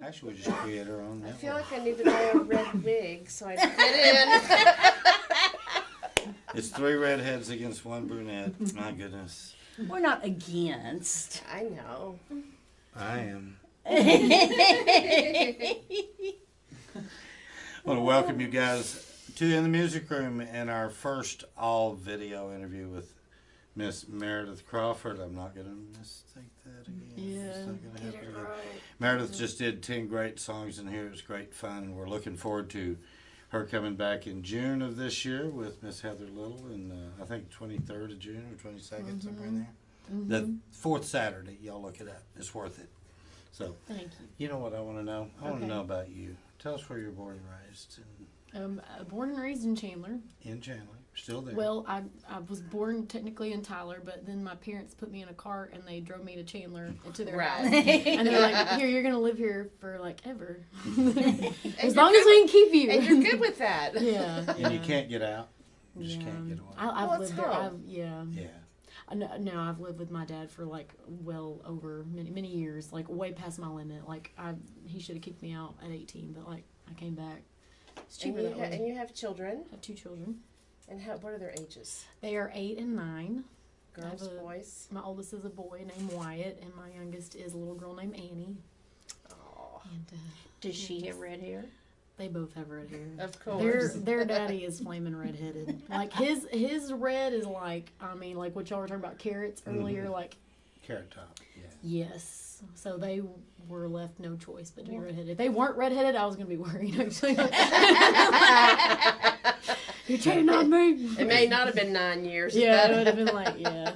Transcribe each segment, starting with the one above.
Actually, we just create our own network. I feel like I need to buy a red wig so I fit in. It's 3 redheads against 1 brunette. My goodness. We're not against. I know. I am. I want to welcome you guys to In the Music Room and our first all-video interview with Miss Meredith Crawford. I'm not going to mistake that again. Yeah. It's not gonna happen again. Right. Meredith just did 10 great songs in here. It was great fun, and we're looking forward to her coming back in June of this year with Miss Heather Little, and I think 23rd of June or 22nd, somewhere in there. The 4th Saturday. Y'all look it up. It's worth it. So, Thank you. you know what I want to know? I want to Okay. know about you. Tell us where you're born and raised. Born and raised in Chandler. In Chandler. Still there. Well, I was born technically in Tyler, but then my parents put me in a cart and they drove me to Chandler to their house. And they're like, "Here, you're gonna live here for like ever, as long as we can keep you." And you're good with that. Yeah. And you can't get out. You just Yeah. can't get away. I've Well, lived it's there. home. Yeah. No, I've lived with my dad for like well over many years, like way past my limit. Like he should have kicked me out at 18, but like I came back. It's cheaper that way. And you have children. I have 2 children. And what are their ages? They are 8 and 9. Girls, boys? My oldest is a boy named Wyatt, and my youngest is a little girl named Annie. Oh, And Does she have red hair? they both have red hair. of course. Their daddy is flaming redheaded. Like his red is like, I mean, like what y'all were talking about carrots earlier. Like Carrot Top. Yeah. yes, so they were left no choice but to be redheaded. If they weren't redheaded, I was gonna be worried. Actually, you're cheating on me. It may not have been 9 years. Yeah, it would have been like yeah.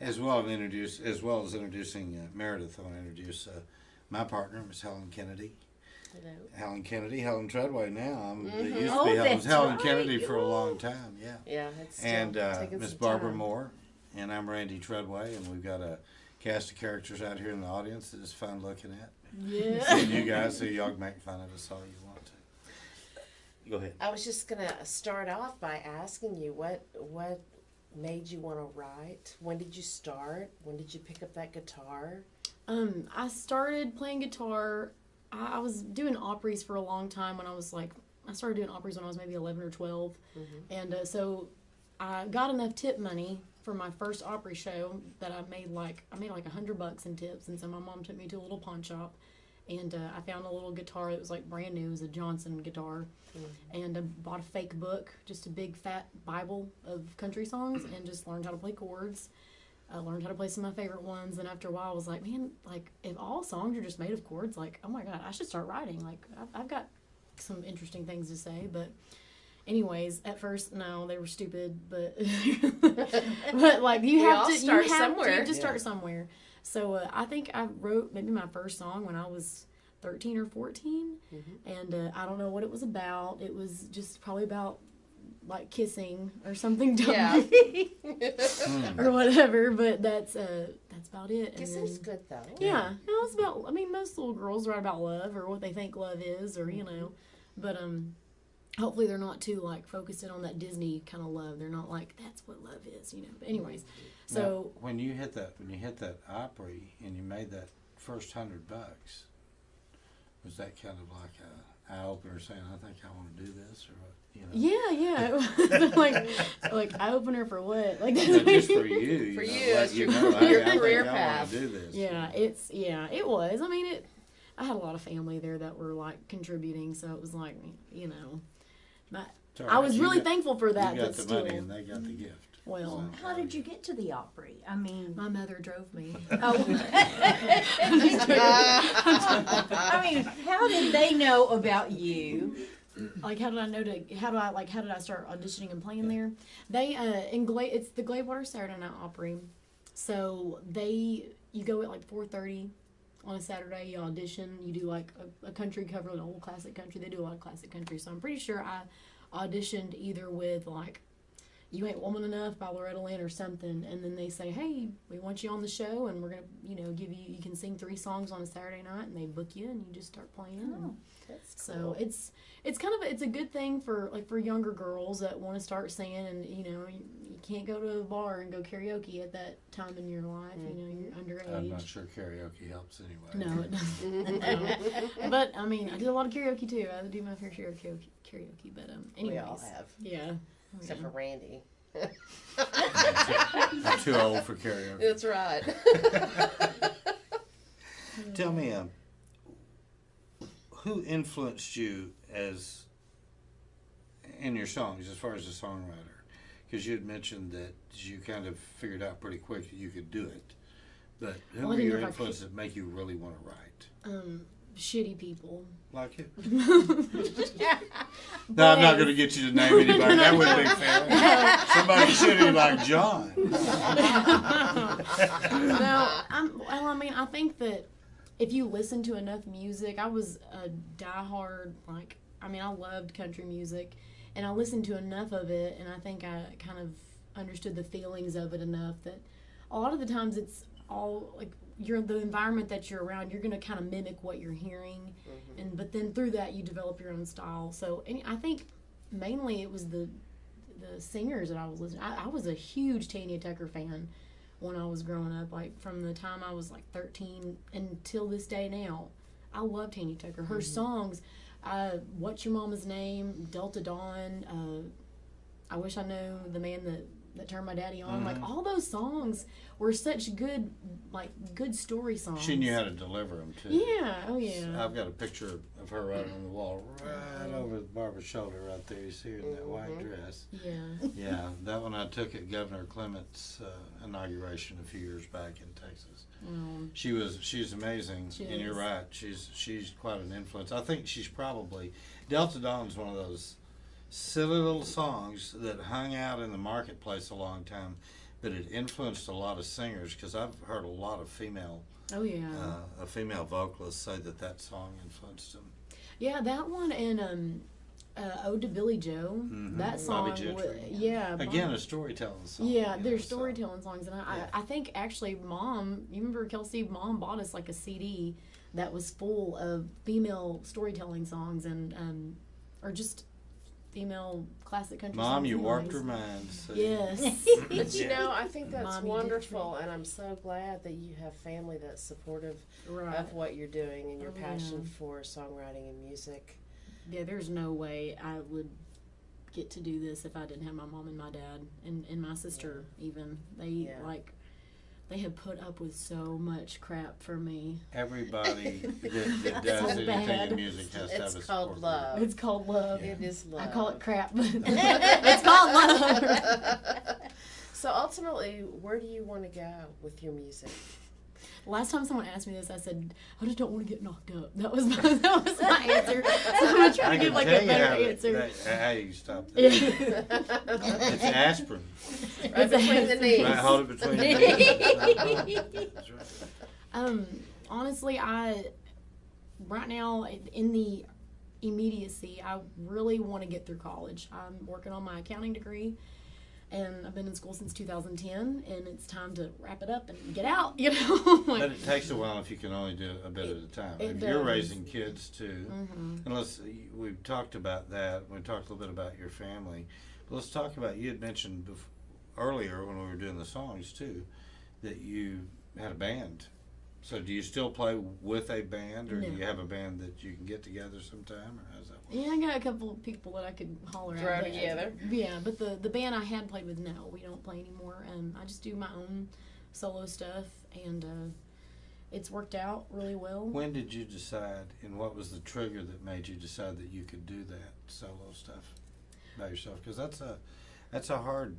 As well as introducing Meredith, I want to introduce my partner, Miss Helen Kennedy. Helen Kennedy, Helen Treadway now. It used to be that's Helen right. Kennedy for a long time, yeah. Yeah, it's still And taking Miss some Barbara time. Moore, and I'm Randy Treadway, and we've got a cast of characters out here in the audience that is fun looking at. Yeah. And you guys, so y'all can make fun of us all you want to. Go ahead. I was just going to start off by asking you what made you want to write? When did you start? When did you pick up that guitar? I started playing guitar. I was doing Opry's for a long time when I started doing Opry's when I was maybe 11 or 12. And so I got enough tip money for my first Opry show that I made like $100 in tips. And so my mom took me to a little pawn shop and I found a little guitar that was like brand new. It was a Johnson guitar. And I bought a fake book, just a big fat Bible of country songs, and just learned how to play chords. I learned how to play some of my favorite ones, and after a while I was like, man, like, if all songs are just made of chords, like, oh my God, I should start writing. Like, I've got some interesting things to say, but anyways, at first, no, they were stupid, but but like, you have to start somewhere. So I think I wrote maybe my first song when I was 13 or 14, and I don't know what it was about. It was just probably about like kissing or something dumb. Yeah. Or whatever, but that's about it. Kissing's good, though. Yeah, no, it's about. I mean, most little girls write about love or what they think love is, or you know, but hopefully they're not too like focused in on that Disney kind of love. They're not like that's what love is, you know. But anyways, so now, when you hit that Opry and you made that first $100, was that kind of like a eye opener saying, I think I want to do this, or what? You know? Yeah, it was like eye opener for what? Like No, just for you. For know, you, let as you your know, hey, I think career I want path. to do this. Yeah, it was. I mean, I had a lot of family there that were like contributing, so it was like, you know, It's all I was right. really You got- thankful for that. You got But the still, money and they got the gift. well, So, How did you get to the Opry? I mean, my mother drove me. oh. I mean, how did they know about you? Like, how did I start auditioning and playing there? They it's the Gladewater Saturday Night Opry, so you go at like 4:30 on a Saturday. You audition. You do like a country cover, an old classic country. They do a lot of classic country, so I'm pretty sure I auditioned either with like You Ain't Woman Enough by Loretta Lynn or something, and then they say, hey, we want you on the show, and we're going to, give you can sing 3 songs on a Saturday night, and they book you, and you just start playing. And That's so cool. it's kind of it's a good thing for younger girls that want to start singing, and you can't go to a bar and go karaoke at that time in your life. You're underage. I'm not sure karaoke helps anyway. No, it doesn't. No. But I mean, I did a lot of karaoke too. I do my fair share of karaoke. But anyways, We all have, yeah. except for Randy. I'm too old for karaoke. That's right. Tell me, who influenced you in your songs as far as a songwriter? Because you had mentioned that you kind of figured out pretty quick that you could do it. But who Well, I were didn't your know if I influences that make you really want to write? Shitty people. Like it? But No, I'm not going to get you to name anybody. That wouldn't be fair. Somebody shitty like John. No, I think that if you listen to enough music, I was a diehard, I loved country music, and I listened to enough of it, and I think I kind of understood the feelings of it enough that a lot of the times it's all, the environment that you're around, you're going to kind of mimic what you're hearing, but then through that you develop your own style. So I think mainly it was the singers that I was listening. I was a huge Tanya Tucker fan when I was growing up, from the time I was 13 until this day now. I love Tanya Tucker. Her songs, What's Your Mama's Name, Delta Dawn, I Wish I Knew the Man that Turned My Daddy On. All those songs were such good story songs. She knew how to deliver them, too. Yeah, oh yeah. I've got a picture of her right on the wall, right over Barbara's shoulder right there. You see her in that white dress. Yeah. Yeah, that one I took at Governor Clement's inauguration a few years back in Texas. She's amazing, and you're right. She's quite an influence. I think she's probably Delta Dawn's one of those silly little songs that hung out in the marketplace a long time, but it influenced a lot of singers because I've heard a lot of female vocalists say that song influenced them. Yeah, that one and Ode to Billy Joe. That song, Bobby Gentry. Again, a storytelling song. Yeah, they're storytelling songs, and I think actually, Mom, you remember Kelsey? Mom bought us a CD that was full of female storytelling songs and or just female classic country songs. Mom, you anyways. warped her mind. So. Yes. But I think that's Mommy wonderful, and I'm so glad that you have family that's supportive Right. of what you're doing and your Oh, passion yeah. for songwriting and music. Yeah, there's no way I would get to do this if I didn't have my mom and my dad and my sister even. They they have put up with so much crap for me. Everybody that does So anything bad. in music has to have It's a called support love. It's called love. It is love. I call it crap, but it's called love. So ultimately, where do you want to go with your music? Last time someone asked me this, I said, I just don't want to get knocked up. That was my answer. So I'm going to try I to give can a tell you better how answer. how you stop that. Yeah. It's aspirin. Right between the knees. Right, hold it between the knees. That's right. Honestly, right now, in the immediacy, I really want to get through college. I'm working on my accounting degree, and I've been in school since 2010, and it's time to wrap it up and get out, But it takes a while if you can only do a bit at a time. it If you're does. raising kids too, and we've talked about that. We talked a little bit about your family. But let's talk about, you had mentioned earlier when we were doing the songs too, that you had a band. So do you still play with a band, or do No. you have a band that you can get together sometime, or how's that work? Yeah, I got a couple of people that I could holler Throw at. but- together. Yeah, but the band I had played with, no, we don't play anymore. I just do my own solo stuff, and it's worked out really well. When did you decide, and what was the trigger that made you decide that you could do that solo stuff by yourself? Because that's a hard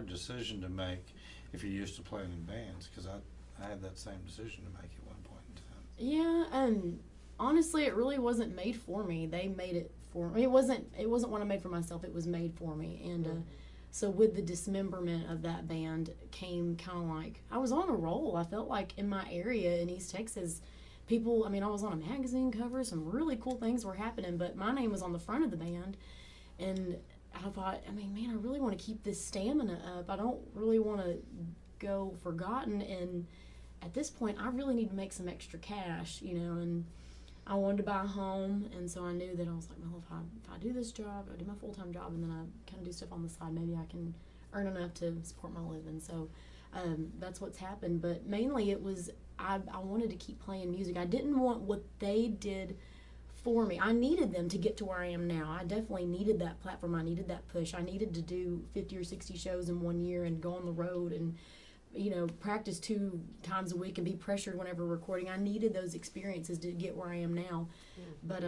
decision to make if you're used to playing in bands. Because I had that same decision to make at one point in time. Yeah, honestly, it really wasn't made for me. They made it for me. It wasn't one I made for myself. It was made for me, and so with the dismemberment of that band came kind of like I was on a roll. I felt like in my area in East Texas, people. I mean, I was on a magazine cover. Some really cool things were happening, but my name was on the front of the band, and I thought, I mean, man, I really want to keep this stamina up. I don't really want to go forgotten. And at this point, I really need to make some extra cash, you know, and I wanted to buy a home. And so I knew that I was like, well, if I do this job, I do my full-time job, and then I kind of do stuff on the side, maybe I can earn enough to support my living. So that's what's happened. But mainly it was, I wanted to keep playing music. I didn't want what they did for me. I needed them to get to where I am now. I definitely needed that platform. I needed that push. I needed to do 50 or 60 shows in 1 year and go on the road and, you know, practice 2 times a week and be pressured whenever recording. I needed those experiences to get where I am now. But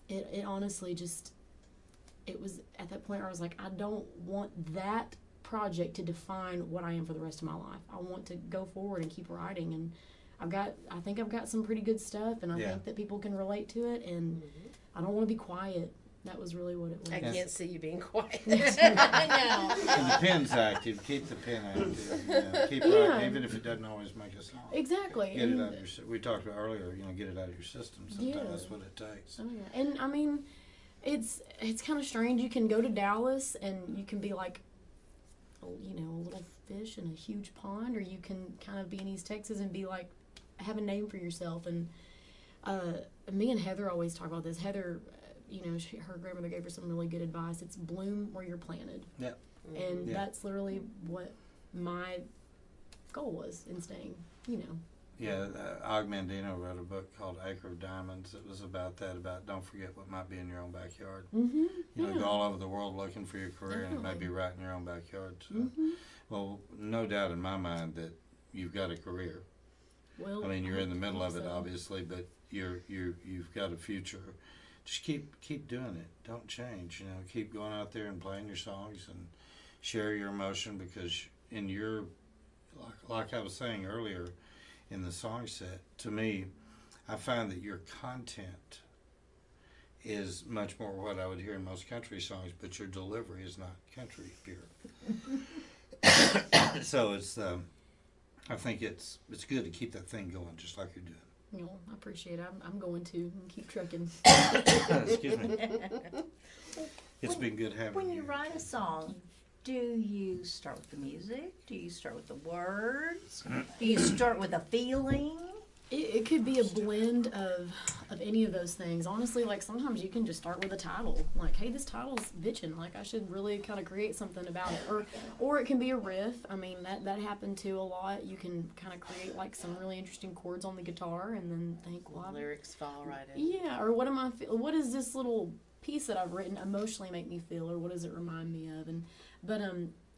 it honestly just, it was at that point where I was like, I don't want that project to define what I am for the rest of my life. I want to go forward and keep writing, and I think I've got some pretty good stuff, and I think that people can relate to it, and I don't want to be quiet. That was really what it was. I can't see you being quiet. I know. And the pen's active. Keep the pen active. You know, keep writing, even if it doesn't always make a song. Exactly. Get it out of your. We talked about earlier. You know, get it out of your system. Sometimes that's what it takes. Oh yeah, and I mean, it's kind of strange. You can go to Dallas and you can be like, you know, a little fish in a huge pond, or you can kind of be in East Texas and be like, have a name for yourself. And me and Heather always talk about this. Heather, you know, her grandmother gave her some really good advice. It's bloom where you're planted. Yeah. And that's literally what my goal was in staying, you know. Yeah, Og Mandino wrote a book called Acre of Diamonds. It was about that, about don't forget what might be in your own backyard. Mm-hmm. You know, go all over the world looking for your career, and it may be right in your own backyard. So, well, no doubt in my mind that you've got a career. Well, I mean, you're in the middle of it, so. obviously, but you've got a future. Just keep doing it. Don't change. You know, keep going out there and playing your songs and share your emotion, because in your, like I was saying earlier, in the song set, to me, I find that your content is much more what I would hear in most country songs, but your delivery is not country pure. So it's, I think it's good to keep that thing going, just like you're doing. You know, I appreciate it. I'm going to keep trucking. Excuse me. It's been good having you. When you write a song, do you start with the music? Do you start with the words? Do you start with a feeling? It could be a blend of any of those things. Honestly, like sometimes you can just start with a title. Like, hey, this title's bitchin'. Like, I should really kind of create something about it. Or it can be a riff. I mean, that happened too a lot. You can kind of create like some really interesting chords on the guitar and then think, well, Lyrics fall right in. yeah. Or what is this little piece that I've written emotionally make me feel, or what does it remind me of?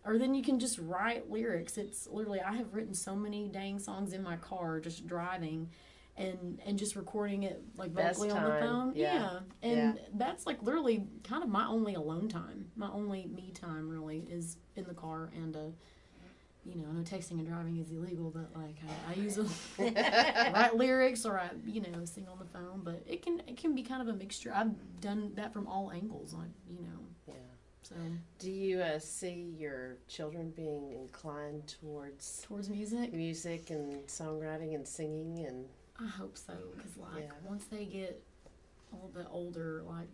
Or then you can just write lyrics. It's literally, I have written so many dang songs in my car just driving and just recording it like vocally on the phone. Yeah. And that's like literally kind of my only alone time. My only me time really is in the car. And you know, I know texting and driving is illegal, but like I use write lyrics, or I, you know, sing on the phone. But it can be kind of a mixture. I've done that from all angles, like, you know. Yeah. So, do you see your children being inclined towards music and songwriting and singing? And I hope so, because like once they get a little bit older, like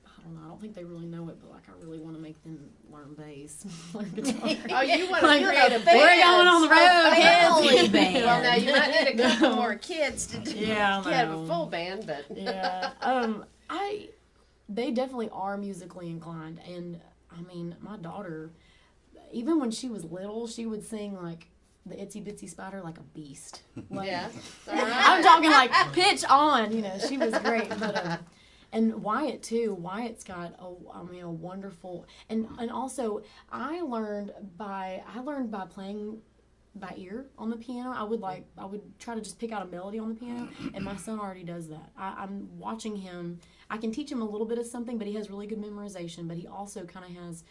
I don't know, I don't think they really know it, but like I really want to make them learn bass, learn guitar. Oh, you want to Like, create a band? we're going on the road, family kids. band. Well, now you might need a couple No. more kids to do. Yeah, I You have know. a full band, but Yeah. They definitely are musically inclined, and I mean, my daughter, even when she was little, she would sing like the Itsy Bitsy Spider like a beast. Like, yeah. I'm talking like pitch on, you know, she was great. But and Wyatt too. Wyatt's got a wonderful, and also I learned by playing by ear on the piano. I would try to just pick out a melody on the piano, and my son already does that. I'm watching him. I can teach him a little bit of something, but he has really good memorization, but he also kind of has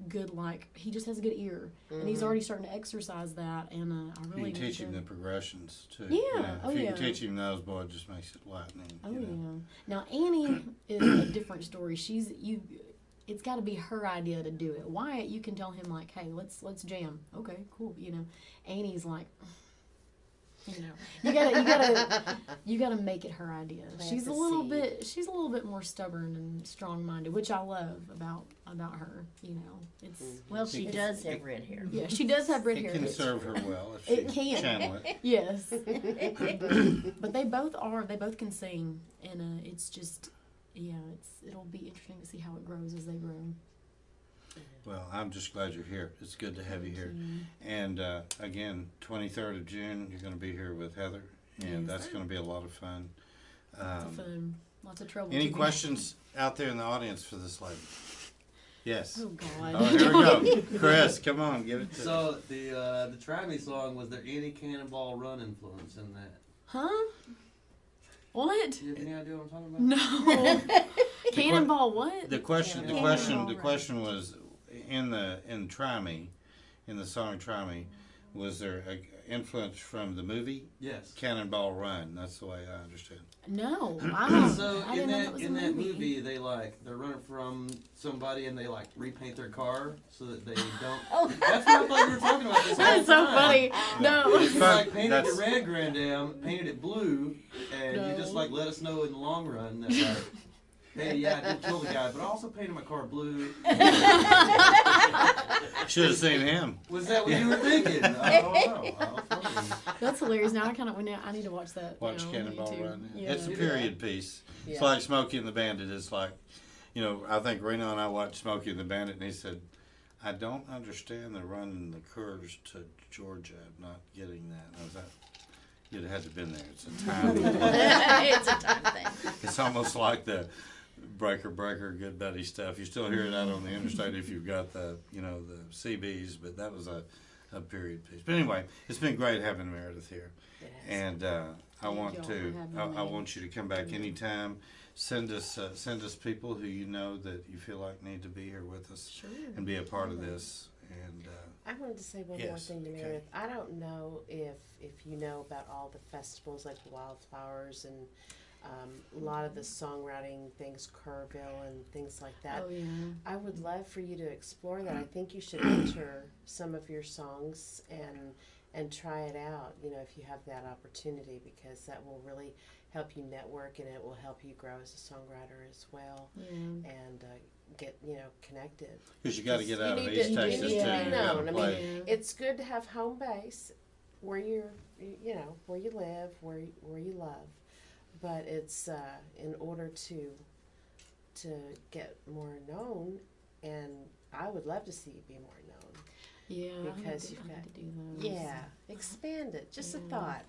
good, like, he just has a good ear, and he's already starting to exercise that, and I really You can teach need him to- the progressions too. Yeah, You know, oh, if you yeah. can teach him those, boy, it just makes it lightning. Oh you yeah. know. Now Annie is a different story. It's got to be her idea to do it. Wyatt, you can tell him like, hey, let's jam. Okay, cool. You know, Annie's like, you gotta make it her idea. Plant She's the a little seed. she's a little bit more stubborn and strong-minded, which I love about her. It's Well, she does have red hair. yeah, she does have red It hair. can serve her well if It she can. channel it. Yes, but they both can sing, and it's just it'll be interesting to see how it grows as they grow. Well, I'm just glad you're here. It's good to have you here. And again, 23rd of June, you're going to be here with Heather, and Yes, that's sir. going to be a lot of fun. Lots of fun, lots of trouble. Any too. questions out there in the audience for this lady? Yes. Oh God. Oh, here we go. Chris, come on, give it to So the Troubadours song, was there any Cannonball Run influence in that? Huh? What? Do you have any idea what I'm talking about? No. Cannonball what? The question Cannonball was in Try Me, in the song Try Me, was there a influence from the movie Yes. Cannonball Run? That's the way I understood. No. I So I in didn't know that was a that movie. movie, they're running from somebody and they repaint their car so that they don't. Oh. That's what I thought you were talking about. This That whole is so time. funny. No. It's You fun. painted That's- it red, Grandam, painted it blue, and you just No. let us know in the long run that hey, yeah, I did kill the guy, but I also painted my car blue. Should have seen him. Was that what you were thinking? I don't know. I was wondering. That's hilarious. Now I need to watch that. Watch on Cannonball YouTube. Run. Yeah. It's a period piece. It's Yeah. like Smokey and the Bandit. It's like, I think Reno and I watched Smokey and the Bandit, and he said, I don't understand the running the curves to Georgia. I'm not getting that. And I was like, you'd have had to have been there. It's a time. It's a time thing. It's almost like the breaker, good buddy stuff. You still hear it out on the interstate if you've got the CBs, but that was a period piece. But anyway, it's been great having Meredith here. Yes. And I Thank want y'all to, for having I me. want you to come back anytime. Send us people who you know that you feel like need to be here with us Sure. and be a part of this. And I wanted to say one more Yes, thing to okay. Meredith. I don't know if you know about all the festivals like Wildflowers and a lot of the songwriting things, Kerrville and things like that. Oh yeah. I would love for you to explore that. I think you should enter some of your songs and try it out, if you have that opportunity, because that will really help you network and it will help you grow as a songwriter as well Yeah. and get, connected. because you got to get You out of need East to- Texas you too. need You to be got known. to I play. Yeah. It's good to have home base where where you live, where you love, but it's in order to get more known, and I would love to see you be more known. Yeah. Because I you've need got- to do those. Yeah, expand it. Just a Yeah. thought.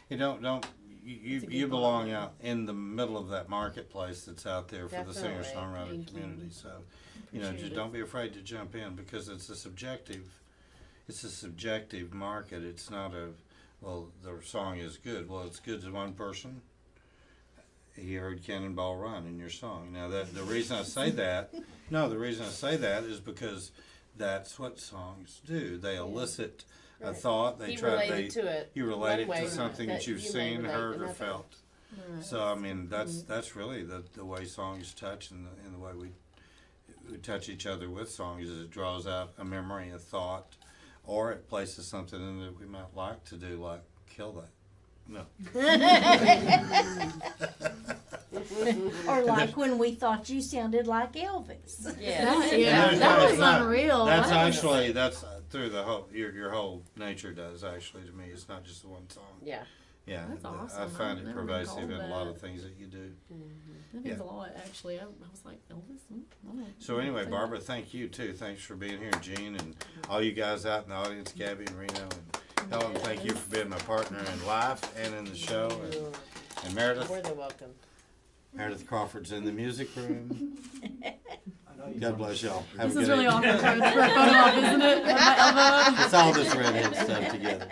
You don't That's a you good belong point. out in the middle of that marketplace that's out there for the Definitely. singer-songwriter Thank you. community. So, Appreciate just it. don't be afraid to jump in because it's a subjective market. It's not the song is good. Well, it's good to one person. He heard Cannonball Run in your song. Now the reason I say that, is because that's what songs do. They elicit a Right. thought. They You try. related to it. You relate it one way to something that you've you may seen, relate heard, or another. felt. Right. So I mean, that's really the way songs touch, and the way we touch each other with songs is it draws out a memory, a thought, or it places something in that we might like to do, like kill that. No. Or like when we thought you sounded like Elvis. Yes. Yeah, that was It's not- unreal. That's That was- actually through the whole your whole nature does actually to me. It's not just the one song. Yeah. Yeah, That's I awesome. find I've it never been pervasive called in a lot that. of things that you do. That means Yeah. a lot, actually. I was like, Elvis? So anyway, Barbara, thank you too. Thanks for being here, Gene, and all you guys out in the audience, Gabby and Reno, and Helen. Thank you for being my partner in life and in the show. And Meredith, More than welcome. Meredith Crawford's in the music room. God bless y'all. Have This a is good really evening. awkward for a photo op, isn't it? With my elbow up. It's all this redhead stuff together.